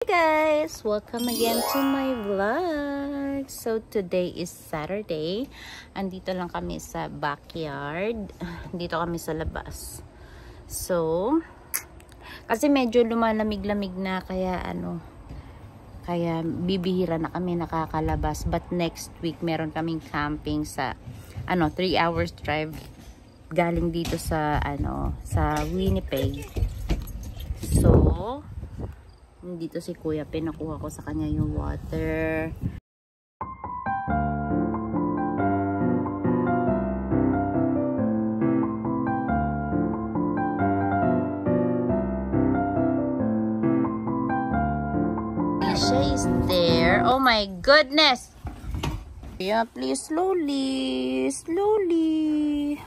Guys, welcome again to my vlog. So today is Saturday. Andito lang kami sa backyard. Dito kami sa labas. So kasi medyo lumalamig-lamig na, kaya kaya bibihira na kami nakakalabas. But next week meron kaming camping sa 3 hours drive galing dito sa sa Winnipeg. So dito si Kuya, pinakuha ko sa kanya yung water. Alicia is there. Oh my goodness! Yeah, please slowly. Slowly.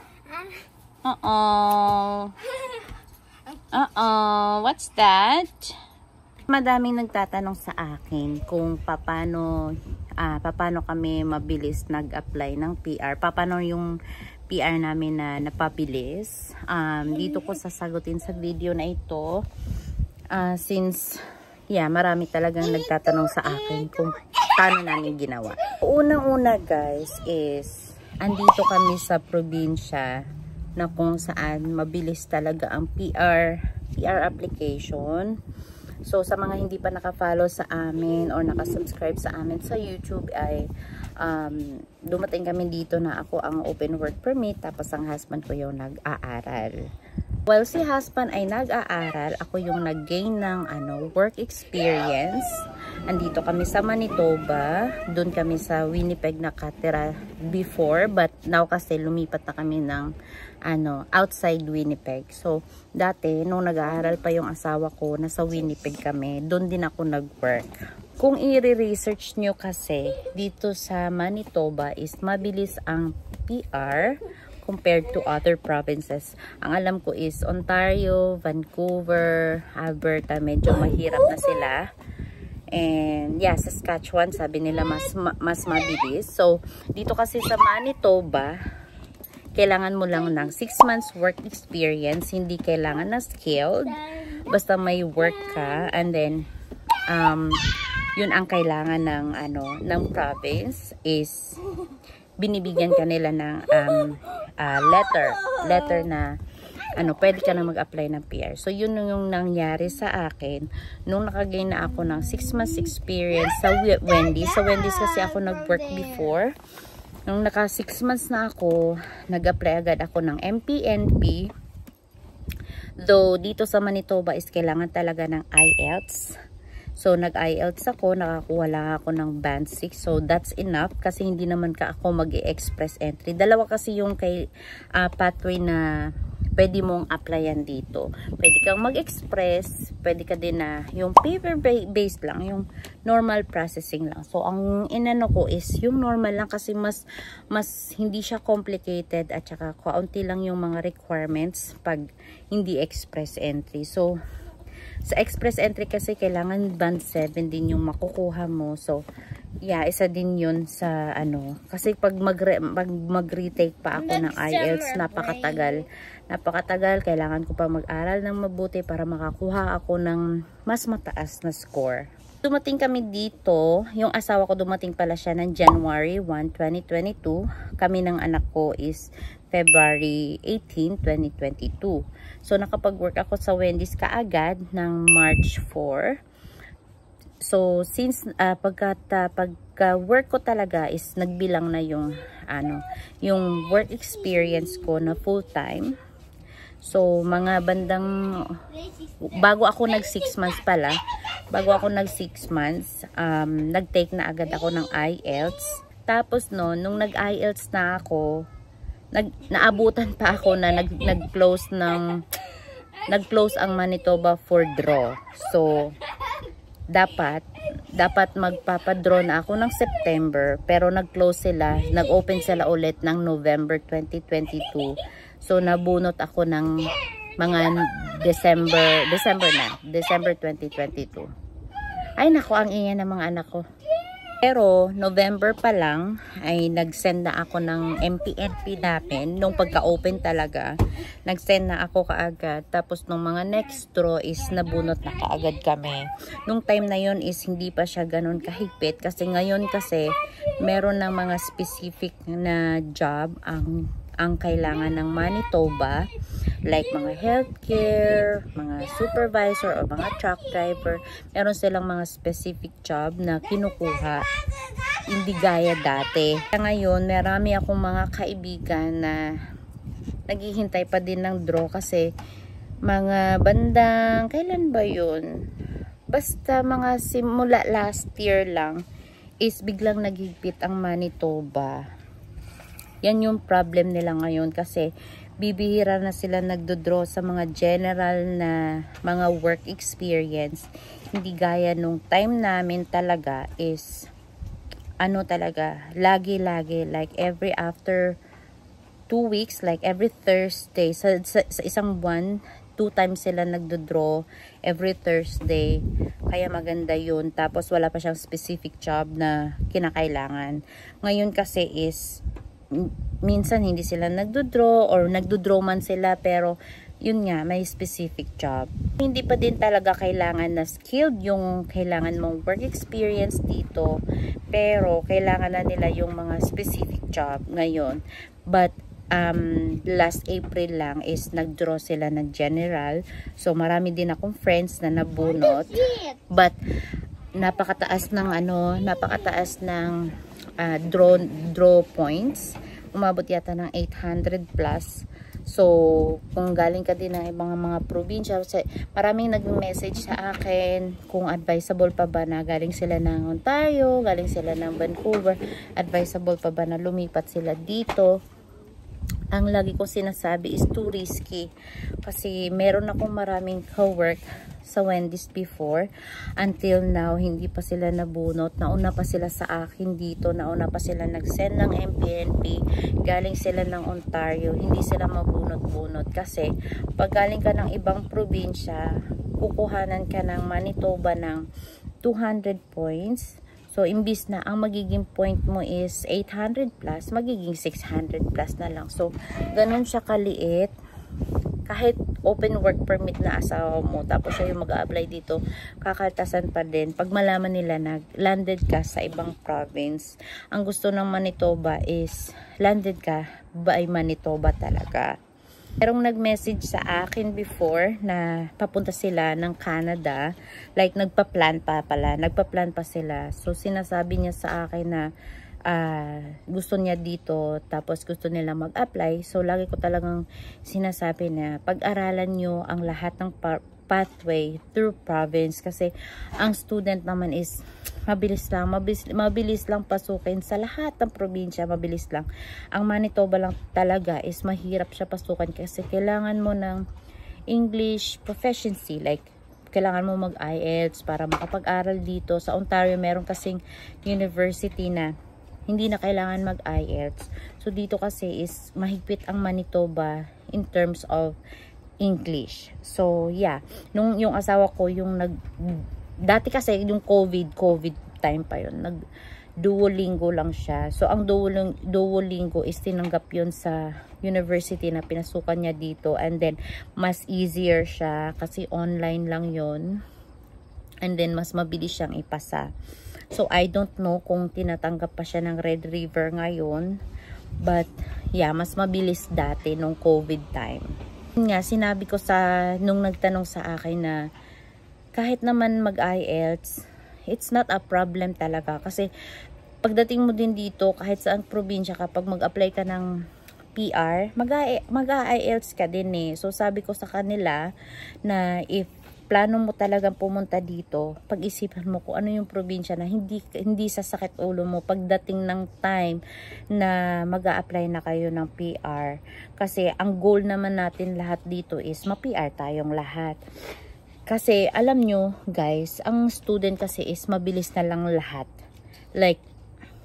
What's that? Madaming nagtatanong sa akin kung paano kami mabilis nag-apply ng PR. Paano yung PR namin na napabilis. Dito ko sasagutin sa video na ito. Since marami talagang nagtatanong sa akin kung paano namin ginawa. Unang-una guys is andito kami sa probinsya na kung saan mabilis talaga ang PR application. So sa mga hindi pa naka-follow sa amin or naka-subscribe sa amin sa YouTube ay dumating kami dito na ako ang open work permit, tapos ang husband ko yung nag-aaral. While si husband ay nag-aaral, ako yung nag-gain ng work experience. Andito kami sa Manitoba, doon kami sa Winnipeg nakatira before, but now kasi lumipat na kami ng outside Winnipeg. So dati nung nag-aaral pa yung asawa ko, nasa Winnipeg kami, doon din ako nag-work. Kung i-research nyo kasi dito sa Manitoba is mabilis ang PR compared to other provinces. Ang alam ko is Ontario, Vancouver, Alberta, medyo mahirap na sila. And Saskatchewan, sabi nila mas mabilis. So dito kasi sa Manitoba, kailangan mo lang ng 6 months work experience, hindi kailangan na skilled. Basta may work ka, and then yun ang kailangan ng province is binibigyan ka nila ng letter na pwede ka na mag-apply ng PR. So yun yung nangyari sa akin nung nakagain na ako ng 6 months experience sa Wendy's. Sa Wendy's kasi ako nag-work before. Nung naka 6 months na ako, nag-apply agad ako ng MPNP. Though dito sa Manitoba is kailangan talaga ng IELTS. So nag-IELTS ako, nakakuha lang ako ng band 6. So that's enough kasi hindi naman ako mag-express entry. Dalawa kasi yung pathway na pwede mong applyan dito. Pwede kang mag-express, pwede ka din na yung paper-based lang, yung normal processing lang. So ang inano ko is yung normal lang kasi mas hindi siya complicated at saka kaunti lang yung mga requirements pag hindi express entry. So sa express entry kasi kailangan band 7 din yung makukuha mo. So isa din yun sa kasi pag mag-retake pa ako ng IELTS, napakatagal, kailangan ko pa mag-aral ng mabuti para makakuha ako ng mas mataas na score. Dumating kami dito, yung asawa ko dumating pala siya ng January 1, 2022. Kami ng anak ko is February 18, 2022. So nakapag-work ako sa Wendy's kaagad ng March 4. So since pagka-work ko talaga is nagbilang na yung yung work experience ko na full time. So mga bandang bago ako nag 6 months pala, nag-take na agad ako ng IELTS. Tapos nung nag-IELTS na ako, naabutan pa ako na nag-close ang Manitoba for draw. So dapat magpapadraw na ako ng September, pero nag-close sila, nag-open sila ulit ng November 2022. So nabunot ako ng mga December 2022. Ay nako, ang ingay ng mga anak ko. Pero November pa lang ay nag-send na ako ng MPNP namin. Nung pagka-open talaga, nag-send na ako kaagad. Tapos nung mga next draw is nabunot na kaagad kami. Nung time na yon is hindi pa siya ganun kahigpit. Kasi ngayon kasi meron ng mga specific na job ang kailangan ng Manitoba, like mga healthcare, mga supervisor o mga truck driver. Meron silang mga specific job na kinukuha, hindi gaya dati. Ngayon marami akong mga kaibigan na naghihintay pa din ng draw kasi mga bandang kailan ba yun, basta mga simula last year lang is biglang naghigpit ang Manitoba. Yan yung problem nila ngayon kasi bibihira na sila nagdodraw sa mga general na mga work experience. Hindi gaya nung time namin talaga is ano talaga, lagi-lagi, like every after 2 weeks, like every Thursday, sa isang buwan, 2 times sila nagdodraw every Thursday. Kaya maganda yun. Tapos wala pa siyang specific job na kinakailangan. Ngayon kasi is minsan hindi sila nagdodraw or nagdodraw man sila pero yun nga, may specific job. Hindi pa din talaga kailangan na skilled yung kailangan mong work experience dito, pero kailangan na nila yung mga specific job ngayon. But last April lang is nagdraw sila ng general, so marami din akong friends na nabunot, but napakataas ng draw points. Umabot yata ng 800 plus. So, kung galing ka din ng ibang mga probinsya, maraming nag-message sa akin kung advisable pa ba na galing sila ng Ontario, galing sila ng Vancouver, advisable pa ba na lumipat sila dito. Ang lagi ko sinasabi is too risky. Kasi meron akong maraming co-work sa Wendy's before. Until now, hindi pa sila nabunot. Nauna pa sila sa akin dito. Nauna pa sila nag-send ng MPNP. Galing sila ng Ontario. Hindi sila mabunot-bunot. Kasi pag galing ka ng ibang probinsya, kukuhanan ka ng Manitoba ng 200 points. So, imbis na ang magiging point mo is 800 plus, magiging 600 plus na lang. So, ganun siya kaliit. Kahit open work permit na asawa mo, tapos siya yung mag-a-apply dito, kakaltasan pa din. Pag malaman nila na landed ka sa ibang province, ang gusto ng Manitoba is landed ka by Manitoba talaga. Merong nag-message sa akin before na papunta sila ng Canada. Like, nagpa-plan pa sila. So, sinasabi niya sa akin na gusto niya dito, tapos gusto nila mag-apply. So, lagi ko talagang sinasabi na pag-aralan nyo ang lahat ng pathway through province. Kasi, ang student naman is mabilis lang pasukin sa lahat ng probinsya, mabilis lang. Ang Manitoba lang talaga is mahirap siya pasukan kasi kailangan mo ng English proficiency, like kailangan mo mag-IELTS para makapag-aral dito. Sa Ontario meron kasing university na hindi na kailangan mag-IELTS. So dito kasi is mahigpit ang Manitoba in terms of English. So yeah, nung yung asawa ko yung dati kasi yung COVID time pa yun, nag-Duolingo lang siya. So, ang Duolingo is tinanggap yun sa university na pinasukan niya dito. And then, mas easier siya kasi online lang yun. And then, mas mabilis siyang ipasa. So, I don't know kung tinatanggap pa siya ng Red River ngayon. But, yeah, mas mabilis dati nung COVID time. Nga, sinabi ko nung nagtanong sa akin na kahit naman mag-IELTS, it's not a problem talaga. Kasi pagdating mo din dito, kahit saang probinsya, kapag mag-apply ka ng PR, mag-IELTS ka din eh. So sabi ko sa kanila na if plano mo talagang pumunta dito, pag-isipan mo kung ano yung probinsya na hindi sasakit ulo mo pagdating ng time na mag-a-apply na kayo ng PR. Kasi ang goal naman natin lahat dito is ma-PR tayong lahat. Kasi, alam nyo, guys, ang student kasi is mabilis na lang lahat. Like,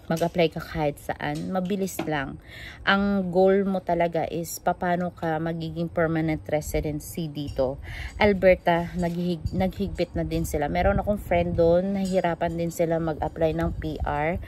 mag-apply ka kahit saan, mabilis lang. Ang goal mo talaga is paano ka magiging permanent residency dito. Alberta, naghigpit na din sila. Meron akong friend doon, nahihirapan din sila mag-apply ng PR.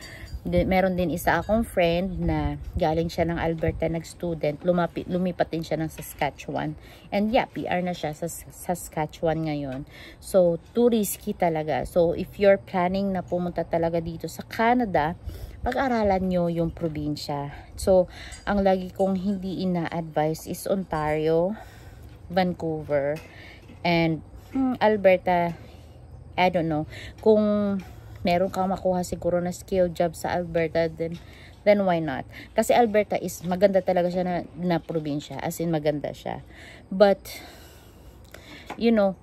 Meron din isa akong friend na galing siya ng Alberta, nag-student, lumipat din siya ng Saskatchewan. And yeah, PR na siya sa Saskatchewan ngayon. So, too risky talaga. So, if you're planning na pumunta talaga dito sa Canada, pag-aralan nyo yung probinsya. So, ang lagi kong hindi ina-advise is Ontario, Vancouver, and Alberta. I don't know. Kung meron kang makuha siguro na skill job sa Alberta, then why not? Kasi Alberta is maganda talaga siya na probinsya. As in, maganda siya. But, you know,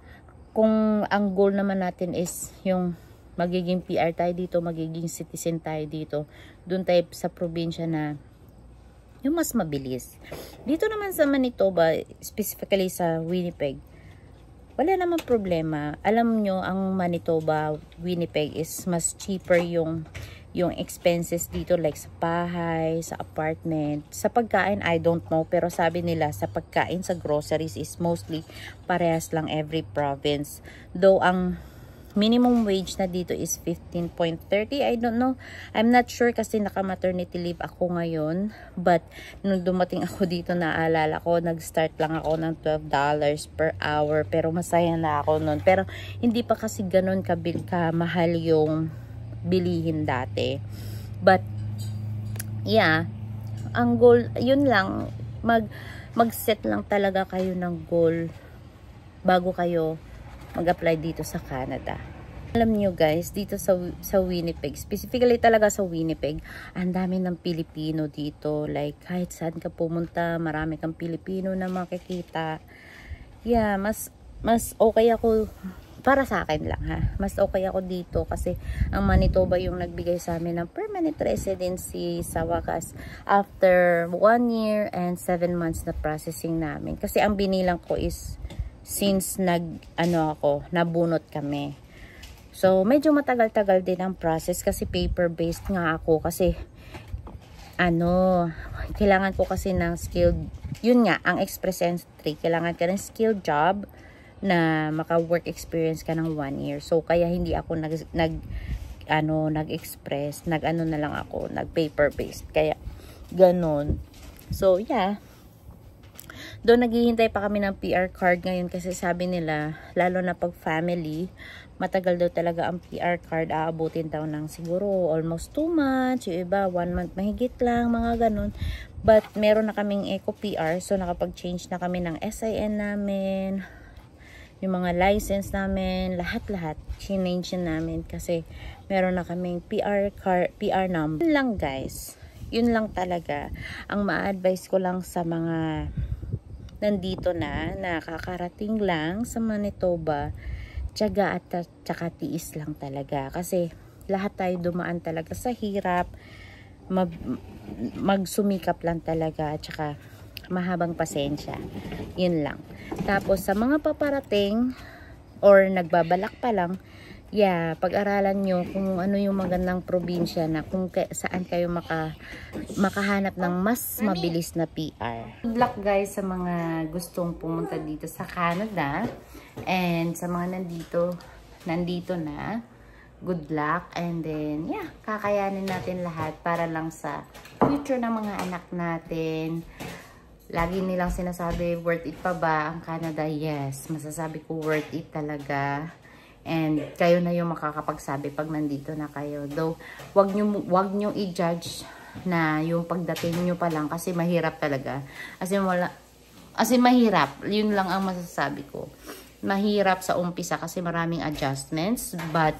kung ang goal naman natin is yung magiging PR tayo dito, magiging citizen tayo dito, dun tayo sa probinsya na yung mas mabilis. Dito naman sa Manitoba, specifically sa Winnipeg, wala namang problema. Alam nyo, ang Manitoba, Winnipeg is mas cheaper yung expenses dito, like sa bahay, sa apartment. Sa pagkain, I don't know, pero sabi nila sa pagkain, sa groceries is mostly parehas lang every province. Though ang minimum wage na dito is 15.30. I don't know. I'm not sure kasi naka-maternity leave ako ngayon. But, nung dumating ako dito, naalala ko, nag-start lang ako ng $12 per hour. Pero masaya na ako nun. Pero, hindi pa kasi ganun kamahal yung bilihin dati. But, yeah. Ang goal, yun lang. Mag-set lang talaga kayo ng goal bago kayo mag-apply dito sa Canada. Alam nyo guys, dito sa Winnipeg, specifically talaga sa Winnipeg, ang dami ng Pilipino dito. Like, kahit saan ka pumunta, marami kang Pilipino na makikita. Yeah, mas okay ako, para sa akin lang ha, mas okay ako dito kasi ang Manitoba yung nagbigay sa amin ng permanent residency sa wakas after 1 year and 7 months na processing namin. Kasi ang binilang ko is since nabunot kami. So, medyo matagal-tagal din ang process kasi paper-based nga ako kasi kailangan ko kasi ng skilled, yun nga, ang Express Entry, kailangan ka ng skilled job na maka-work experience ka ng 1 year. So, kaya hindi ako nag-express, na lang ako, nag-paper-based. Kaya, ganun. So, yeah. Doon naghihintay pa kami ng PR card ngayon kasi sabi nila, lalo na pag family, matagal daw talaga ang PR card. Aabutin daw ng siguro almost 2 months, yung iba 1 month mahigit lang, mga ganun. But meron na kaming Eco PR, so nakapag-change na kami ng SIN namin, yung mga license namin, lahat-lahat change namin kasi meron na kaming PR card, PR number. Yun lang guys, yun lang talaga. Ang ma-advise ko lang sa mga nandito na, nakakarating lang sa Manitoba, tiyaga at tsaka tiis lang talaga. Kasi lahat tayo dumaan talaga sa hirap, magsumikap lang talaga, at tsaka mahabang pasensya. Yun lang. Tapos sa mga paparating or nagbabalak pa lang, yeah, pag-aralan nyo kung ano yung magandang probinsya na kung saan kayo makahanap ng mas mabilis na PR. Good luck guys sa mga gustong pumunta dito sa Canada, and sa mga nandito na, good luck, and then yeah, kakayanin natin lahat para lang sa future ng mga anak natin. Lagi nilang sinasabi, worth it pa ba ang Canada? Yes, masasabi ko worth it talaga. And kayo na yung makakapagsabi pag nandito na kayo. Though, wag nyo i-judge na yung pagdating nyo pa lang kasi mahirap talaga. As in mahirap. Yun lang ang masasabi ko. Mahirap sa umpisa kasi maraming adjustments. But,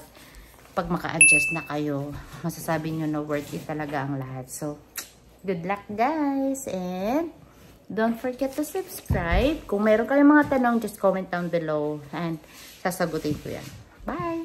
pag maka-adjust na kayo, masasabi nyo na worth it talaga ang lahat. So, good luck guys. And don't forget to subscribe. Kung meron kayong mga tanong, just comment down below and sasagutin ko yan. Bye!